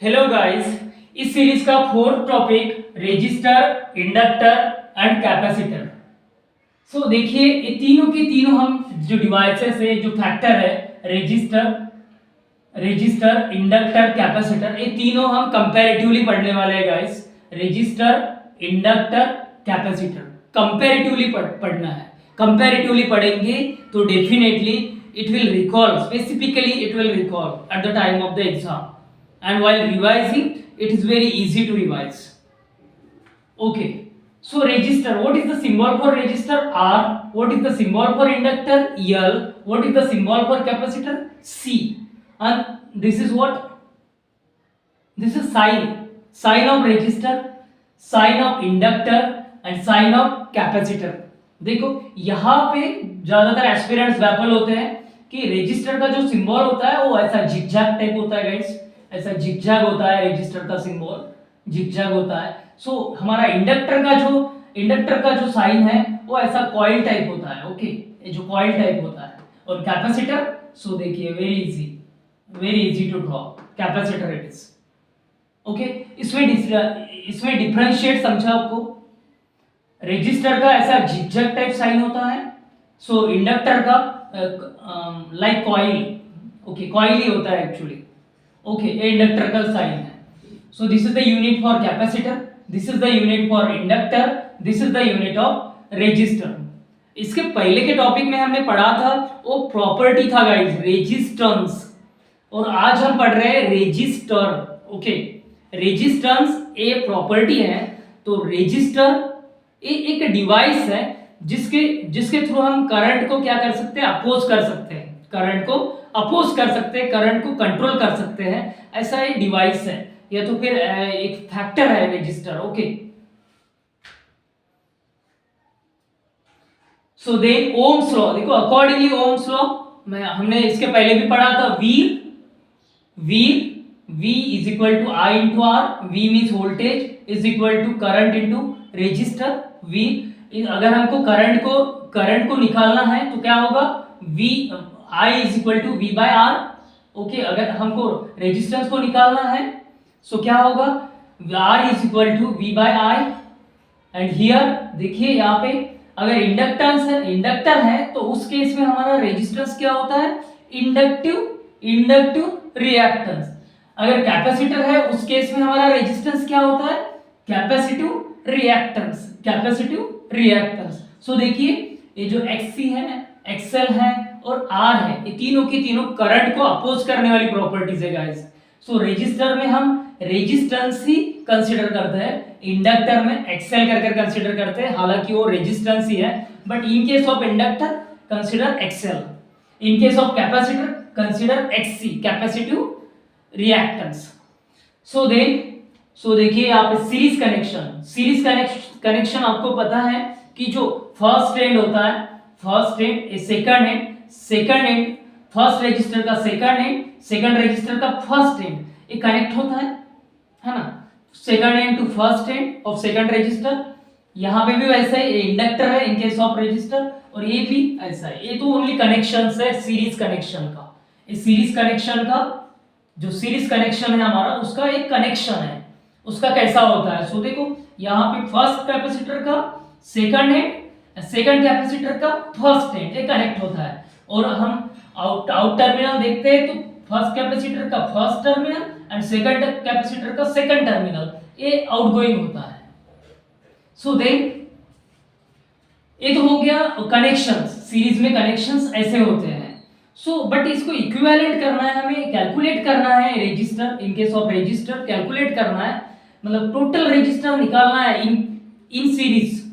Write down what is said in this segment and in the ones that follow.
Hello guys, इस series का fourth topic resistor, inductor and capacitor. So देखिए, ये तीनों के तीनों हम जो डिवाइसेस है, जो फैक्टर है, रेजिस्टर, इंडक्टर, कैपेसिटर, ये तीनों हम कंपैरेटिवली पढ़ने वाले हैं guys. Resistor, inductor, capacitor comparatively पढ़ना है। कंपैरेटिवली पढ़ेंगे तो definitely it will recall, specifically it will recall at the time of the exam, and while revising it is very easy to revise. Okay, so resistor, what is the symbol for resistor? R. What is the symbol for inductor? L. What is the symbol for capacitor? C. And this is what? This is sign of resistor, sign of inductor and sign of capacitor. देखो यहाँ पे ज्यादातर aspirants बैपल होते हैं कि resistor का जो symbol होता है वो ऐसा झिकझैक टाइप होता है गाइस, ऐसा झिकझैक होता है रेजिस्टर का सिंबल, झिकझैक होता है। सो हमारा इंडक्टर का जो साइन है वो ऐसा कॉइल टाइप होता है। ओके, ये जो कॉइल टाइप होता है। और कैपेसिटर, सो देखिए very easy to draw capacitor it is. Okay, इसमें डिफरेंशिएट समझा आपको। रेजिस्टर का ऐसा झिकझैक टाइप साइन होता है, सो इंडक्टर का लाइक कॉइल। ओके, कॉइल ही होता है एक्चुअली। ओके, ये इंडक्टर का साइन है। So this is the unit for capacitor, this is the unit for inductor, this is the unit of resistor. इसके पहले के टॉपिक में हमने पढ़ा था वो प्रॉपर्टी था गाइस, रेजिस्टेंस, और आज हम पढ़ रहे हैं resistor. Okay, resistance a property है, तो रेजिस्टर एक डिवाइस है जिसके थ्रू हम करंट को क्या कर सकते हैं, अपोज कर सकते हैं, करंट को अपोज कर सकते हैं, करंट को कंट्रोल कर सकते हैं। ऐसा एक डिवाइस है या तो फिर एक फैक्टर है resistor. Okay, so then Ohm's law देखो, अकॉर्डिंगली ओम्स लॉ हमने इसके पहले भी पढ़ा था। V is equal to I into R. V means voltage is equal to current into resistor. V, अगर हमको करंट को निकालना है तो क्या होगा, I is equal to V by R. Okay, अगर हमको रेजिस्टेंस को निकालना है सो क्या होगा, R is equal to V by I। And here देखिए, यहाँ पे अगर इंडक्टर है तो उस केस में हमारा रेजिस्टेंस क्या होता है, इंडक्टिव रिएक्टेंस। अगर कैपेसिटर है उस केस में हमारा रेजिस्टेंस क्या होता है, कैपेसिटिव रिएक्टेंस। सो देखिए, ये जो XC है, XL है और R है, ये तीनों के तीनों करंट को अपोज करने वाली प्रॉपर्टीज है गाइस। सो रेजिस्टर में हम रेजिस्टेंस ही कंसीडर करते हैं, इंडक्टर में XL करके कंसीडर करते हैं, हालांकि वो रेजिस्टेंस ही है, but in case of inductor consider XL, in case of capacitor consider XC, capacitive reactance. So देखिए यहाँ पे सीरीज कनेक्शन आपको पता है कि जो फर्स्ट एंड होता है, first end, second end, first resistor का सेकंड एंड, सेकंड रेजिस्टर का फर्स्ट एंड, ये कनेक्ट होता है ना, second end to first end of second resistor. यहाँ पे भी वैसा है, इंडक्टर है इन केस ऑफ रेजिस्टर, और ये भी ऐसा है। ये तो ओनली कनेक्शंस है सीरीज कनेक्शन का। इस सीरीज कनेक्शन का जो सीरीज कनेक्शन है हमारा, उसका एक कनेक्शन है, उसका कैसा होता है। सो देखो, यहाँ पे फर्स्ट कैपेसिटर का सेकंड एंड, सेकंड कैपेसिटर का फर्स्ट एंड, ये कनेक्ट होता है। और हम आउट टर्मिनल देखते हैं तो फर्स्ट कैपेसिटर का first terminal and second capacitor का सेकंड टर्मिनल, ये आउटगोइंग होता है। सो देन ये तो हो गया कनेक्शंस, सीरीज में कनेक्शंस ऐसे होते हैं। सो बट इसको इक्विवेलेंट करना है, हमें कैलकुलेट करना है resistor, in case of resistor calculate करना है, मतलब टोटल रेजिस्टेंस निकालना है इन सीरीज।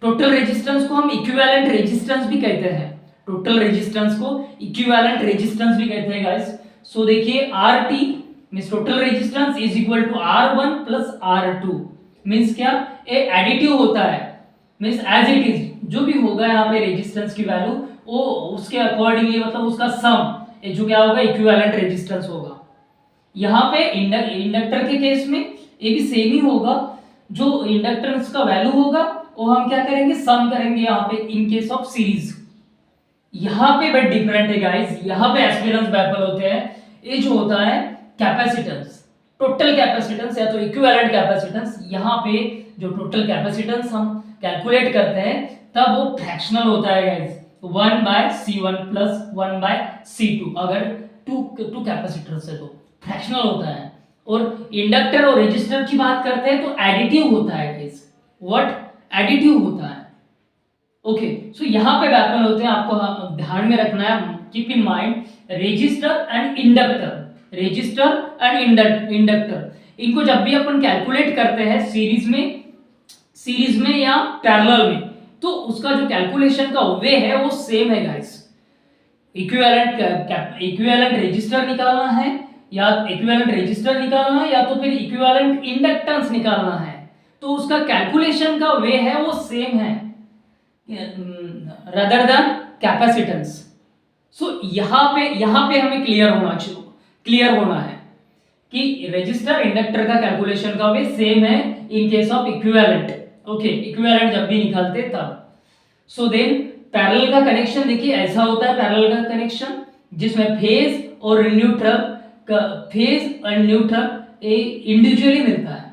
टोटल रेजिस्टेंस को हम इक्विवेलेंट रेजिस्टेंस भी कहते हैं, टोटल रेजिस्टेंस को इक्विवेलेंट रेजिस्टेंस भी कहते हैं गाइस। सो देखिए, RT means total resistance is equal to R1 plus R2 means क्या, ये एडिटिव होता है, मींस एज इट इज जो भी होगा यहाँ पे रेजिस्टेंस की वैल्यू, वो उसके अकॉर्डिंगली, मतलब उसका सम, ये जो क्या होगा, इक्विवेलेंट रेजिस्टेंस होगा। यहाँ पे इंडक्टर के केस में ये भी सेम ही होगा, जो इंडक्टेंस का वैल्यू होगा वो हम क्या करेंगे, सम करेंगे यहाँ पे इन केस ऑफ सीरीज। यहाँ पे बट डिफरेंट है गाइस, यहाँ पे एस्पिरेंट्स बैपल होते हैं। ये जो होता है कैपेसिटेंस, टोटल कैपेसिटेंस या तो इक्विवेलेंट कैपेसिटेंस, यहाँ पे जो टोटल कैपेसिटेंस हम कैलकुलेट करते हैं तब वो फ्रैक्शनल होता है गाइस, 1/C1 प्लस 1/C2, अगर टू कैपेसिटर से तो फ्रैक्शनल होता है। और इंडक्टर और रेजिस्टर की बात करते हैं तो एडिटिव होता है गाइस, व्हाट, एडिटिव होता है। ओके, सो यहाँ पे व्यापन होते हैं, आपको ध्यान में रखना है, keep in mind resistor and inductor, resistor and inductor, इनको जब भी अपन कैलकुलेट करते हैं सीरीज में या पैरेलल में, तो उसका जो कैलकुलेशन का वे है वो सेम है गाइस। इक्विवेलेंट रेजिस्टर निकालना है या इक्विवेलेंट रेजिस्टर निकालना है या तो फिर इक्विवेलेंट इंडक्टेंस निकालना है, तो उसका कैलकुलेशन का वे है वो सेम है rather than कैपेसिटेंस। सो यहाँ पे हमें क्लियर होना है कि रेजिस्टर इंडक्टर का कैलकुलेशन का वे सेम है इन case of equivalent. Okay, equivalent जब भी निकालते तब। सो देन पैरेलल का कनेक्शन देखिए ऐसा होता है, पैरेलल का कनेक्शन जिसमें फेज और न्यूट्रल इंडिविजुअली मिलता है।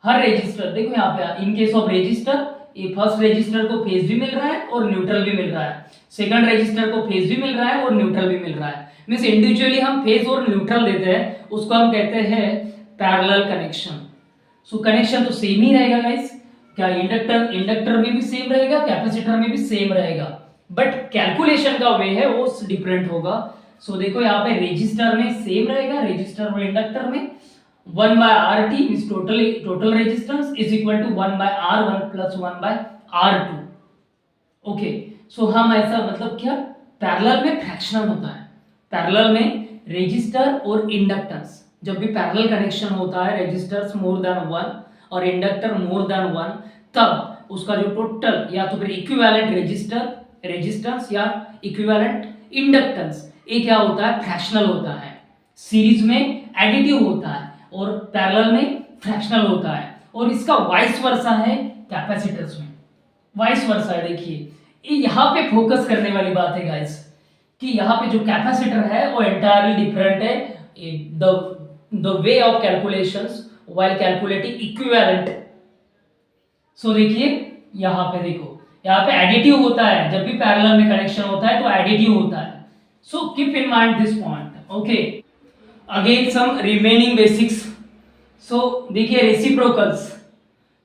हर रेजिस्टर देखो यहाँ पे इन केस ऑफ रेजिस्टर, ये फर्स्ट रेजिस्टर को फेज भी मिल रहा है और न्यूट्रल भी मिल रहा है, सेकंड रेजिस्टर को फेज भी मिल रहा है और न्यूट्रल भी मिल रहा है, मींस इंडिविजुअली हम फेज और न्यूट्रल देते हैं, उसको हम कहते हैं पैरेलल कनेक्शन। सो कनेक्शन तो सेम ही रहेगा गाइस, क्या इंडक्टर में भी सेम रहेगा, कैपेसिटर में भी सेम रहेगा, बट कैलकुलेशन का वे है वो डिफरेंट होगा। सो देखो यहाँ पे रेजिस्टर में सेम रहेगा, रेजिस्टर और इंडक्टर में 1/RT means total resistance is equal to 1/R1 plus 1/R2। Okay, so हम ऐसा मतलब क्या, पैरेलल में फ्रैक्शनल होता है, पैरेलल में रेजिस्टर और इंडक्टेंस जब भी पैरेलल कनेक्शन होता है, रेजिस्टर्स मोर देन 1 और इंडक्टर मोर देन 1, तब उसका जो टोटल या तो फिर इक्विवेलेंट रेजिस्टेंस या इक्विवेलेंट इंडक्टेंस, ये क्या होता है, फ्रैक्शनल होता है। सीरीज में एडिटिव होता है और पैरेलल में फ्रैक्शनल होता है, और इसका वाइस वर्सा है कैपेसिटर्स में, वाइस वर्सा है। देखिए ये यहाँ पे फोकस करने वाली बात है गाइस कि यहाँ पे जो कैपेसिटर है वो एंटायरली डिफरेंट है the way of calculations while calculating equivalent. So देखिए यहाँ पे देखो, यहाँ पे एडिटिव होता है, जब भी पैरेलल में कनेक्शन होता है तो एडिटिव होता है। So keep in mind this point. Okay, again some remaining basics. So देखिए रेसिप्रोकल्स,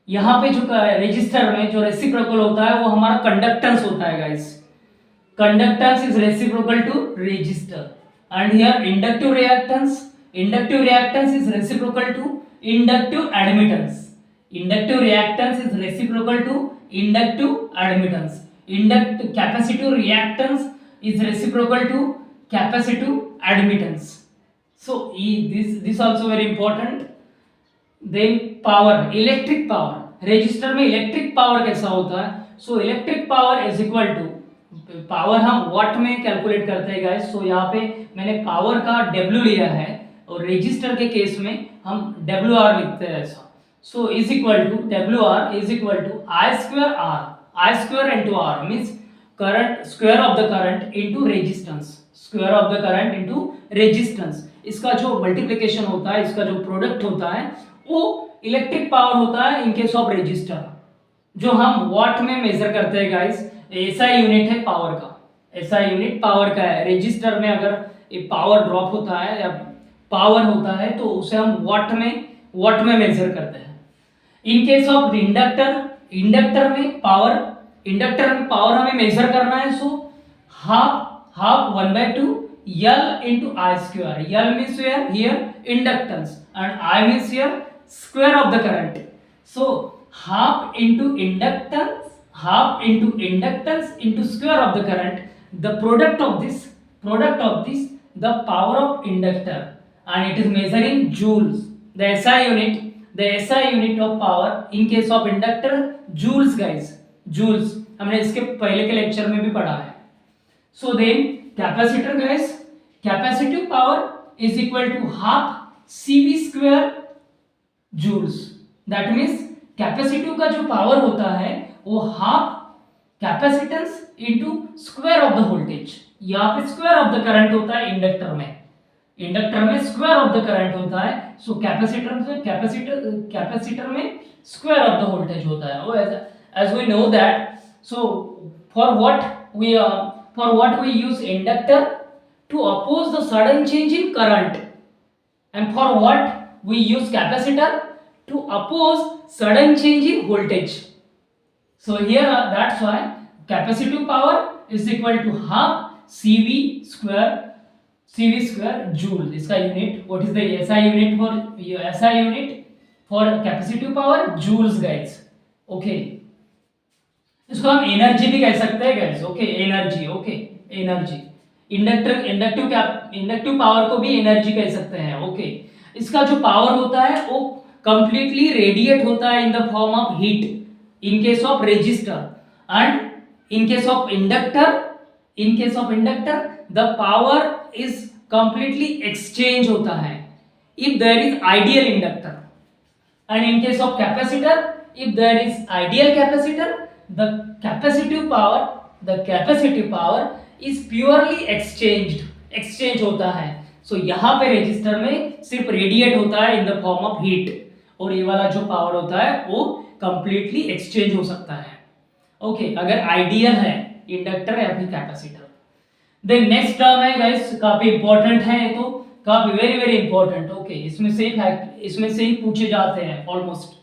यहाँ पे जो रेजिस्टर में जो रेसिप्रोकल होता है वो हमारा कंडक्टेंस होता है guys, conductance is reciprocal to resistor, and here inductive reactance is reciprocal to inductive admittance, inductive reactance is reciprocal to inductive admittance, capacitive reactance is reciprocal to capacitive admittance. So this also very important. Then power, electric power, resistor में electric power कैसा होता है, so electric power is equal to, power हम watt में calculate करते हैं guys, सो यहाँ पे मैंने पावर का W लिया है और रेजिस्टर के केस में हम WR लिखते हैं ऐसा, so is equal to WR is equal to I square into R means current, square of the current into resistance, square of the current into resistance, इसका जो मल्टीप्लिकेशन होता है, इसका जो प्रोडक्ट होता है वो इलेक्ट्रिक पावर होता है इन केस ऑफ रेजिस्टर, जो हम वाट में मेजर करते हैं गाइस। ऐसा यूनिट है पावर का, ऐसा यूनिट पावर का है। रेजिस्टर में अगर ये पावर ड्रॉप होता है या पावर होता है तो उसे हम वाट में मेजर करते हैं। इन केस ऑफ इंडक्टर में पावर हमें मेजर करना है, so half 1/2 L into I square. L means here inductance and I means here square of the current. So half into inductance into square of the current. The product of this the power of inductor, and it is measuring joules. The SI unit of power in case of inductor joules guys, joules हमने इसके पहले के lecture में भी पढ़ा है. So then capacitor guys, capacitive power is equal to half CV square joules. That means capacitive का जो पावर होता है वो half capacitance into square of the voltage. यहाँ पे स्क्वायर ऑफ द करंट होता है इंडक्टर में. इंडक्टर में स्क्वायर ऑफ द करंट होता है, सो कैपेसिटर में स्क्वायर ऑफ द वोल्टेज होता है। As we know that, so for what we use inductor to oppose the sudden change in current, and for what we use capacitor to oppose sudden change in voltage. So here that's why capacitive power is equal to half cv square joule. इसका unit, what is the SI unit for capacitive power? joules guys. Okay, इसको हम energy भी कह सकते हैं guys. Okay, energy inductive power को भी energy कह सकते हैं। ओके, इसका जो पावर होता है वो कंप्लीटली रेडिएट होता है in the form of heat in case of resistor, and in case of inductor the power is completely exchange होता है if there is ideal inductor, and in case of capacitor if there is ideal capacitor the capacitive power is purely exchange होता है। सो यहाँ पे resistor में सिर्फ radiate होता है in the form of heat, और ये वाला जो पावर होता है वो कंप्लीटली एक्सचेंज हो सकता है। ओके, अगर आइडियल है इंडक्टर या फिर कैपेसिटर। देन नेक्स्ट टर्म है गाइस, काफी इंपॉर्टेंट है, तो काफी वेरी वेरी इंपॉर्टेंट। ओके, इसमें से ही पूछे जाते हैं ऑलमोस्ट,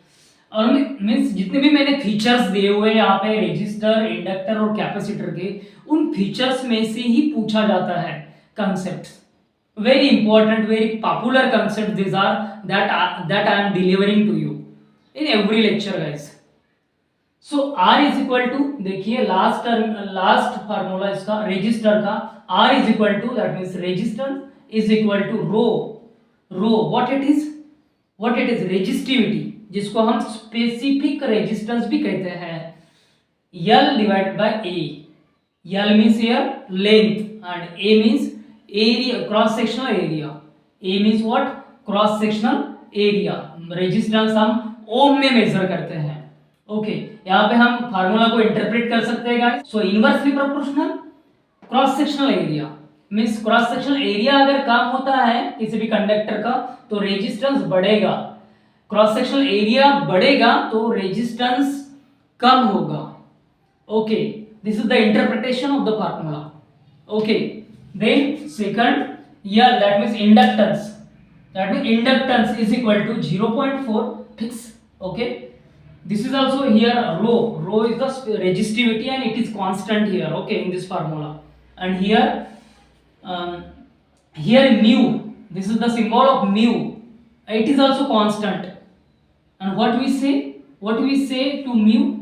और मीन्स जितने भी मैंने फीचर्स दिए हुए यहाँ पे रेजिस्टर, इंडक्टर और कैपेसिटर के, उन फीचर्स में से ही पूछा जाता है concept. Very important, very popular concept this are that I am delivering to you in every lecture guys. So R is equal to, देखिए लास्ट फार्मूला इसका रेजिस्टर का, R is equal to, that means resistance is equal to rho what it is resistivity, जिसको हम specific resistance भी कहते हैं, L divided by A। L means here length and A means area, cross sectional area. A means what? Cross sectional area. Resistance हम ओम में major करते हैं। Okay, यहाँ पे हम फार्मूला को इंटरप्रेट कर सकते हैं guys. So inversely proportional cross sectional area means cross sectional area अगर कम होता है किसी भी कंडक्टर का तो रेजिस्टेंस बढ़ेगा, क्रॉस सेक्शनल एरिया बढ़ेगा तो रेजिस्टेंस कम होगा। Okay, this is the interpretation of the formula. Okay, then second, या that means inductance, is equal to 0.4 fix. Okay, this is also here rho is the resistivity and it is constant here. Okay, in this formula, and here mu, this is the symbol of mu, it is also constant. And what we say to mu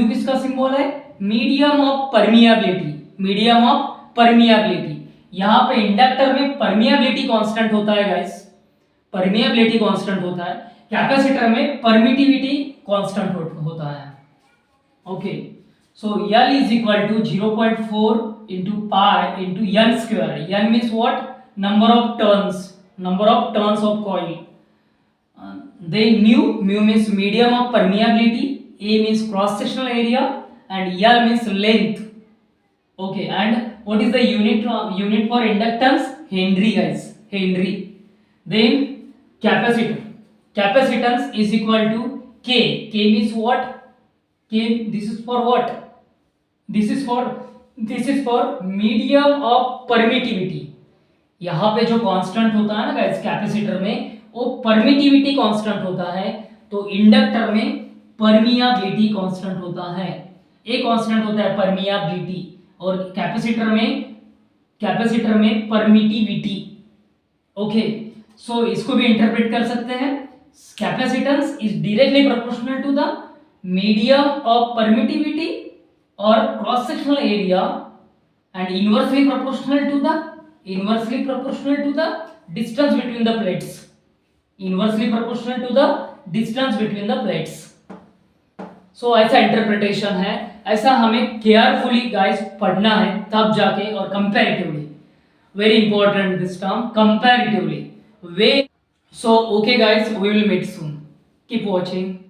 किसका symbol है? Medium of permeability. यहाँ पे inductor में permeability constant होता है guys, permeability constant होता है, capacitor में परमिटिविटी कांस्टेंट होता है। Okay, so L is equal to 0.4 into pi into n square. N means what? Number of turns of coil. Then mu means medium of permeability, A means cross sectional area, and L means length. Okay, and what is the unit for inductance? Henry guys, Henry. Then capacitance is equal to K. K means what? K, this is for what? This is for medium of permittivity. यहाँ पे जो constant होता है ना guys capacitor में, वो permittivity constant होता है, तो इंडक्टर में परमियाबिलिटी कांस्टेंट होता है। एक कांस्टेंट होता है परमियाबिलिटी और कैपेसिटर में परमिटिविटी। ओके, सो इसको भी इंटरप्रेट कर सकते हैं, capacitance is directly proportional to the medium of permittivity और cross sectional area, and inversely proportional to the distance between the plates. So ऐसा इंटरप्रिटेशन है, ऐसा हमें केयरफुली गाइस पढ़ना है तब जाके, और comparatively, very important this term, comparatively way. So okay guys, we will meet soon, keep watching.